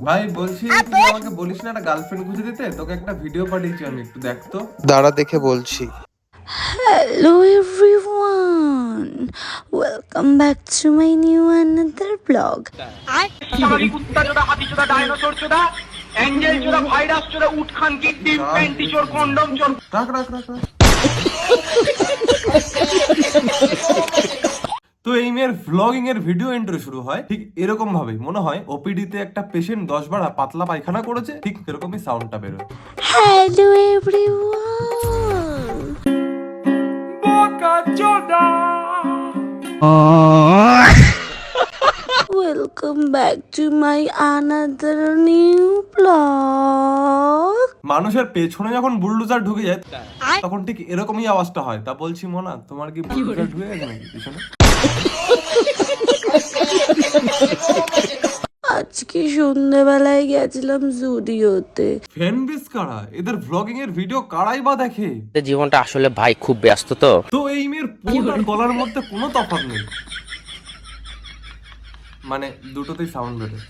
ভাই বলছি তুই আমাকে বলিস না একটা গার্লফ্রেন্ড খুঁজে দিতে, তোকে একটা ভিডিও পাঠিয়েছি আমি, একটু দেখ তো। দাঁড়া দেখে বলছি। Hello everyone, welcome back to my new another vlog. কুত্তা চোদা, হাতি চোদা, ডাইনোসর চোদা, অ্যাঞ্জেল চোদা, ভাইরাস চোদা, উটখান কৃত্রিম, প্যান্টি চোর, কন্ডম চোর। রাখ রাখ রাখ রাখ। তো এই মেয়ের ভ্লগিং এর ভিডিও এন্ট্রি শুরু হয় ঠিক এরকম ভাবে, মনে হয় ওপিডি তে একটা পেশেন্ট 10 বার পাতলা পায়খানা করেছে, ঠিক এরকমই সাউন্ডটা বেরোয়। Hello everyone. Welcome back to my another new vlog. মানুষের পেছনে যখন বুলডোজার ঢুকে যায় তখন ঠিক এরকমই আওয়াজটা হয়। তা বলছি মোনা, তোমার কি বুলডোজার ঢুকে গেছে নাকি পেছনে? আজকে সন্ধ্যাবেলায় গেছিলাম জুডিওতে। ফ্যানবেস কারা, এদের ভ্লগিং এর ভিডিও কারাই বা দেখে? জীবনটা আসলে ভাই খুব ব্যস্ত তো। তো এই মেয়ের পোল আর গলার মধ্যে কোনো তফাৎ নেই, মানে দুটোতেই সাউন্ড বেরোয়।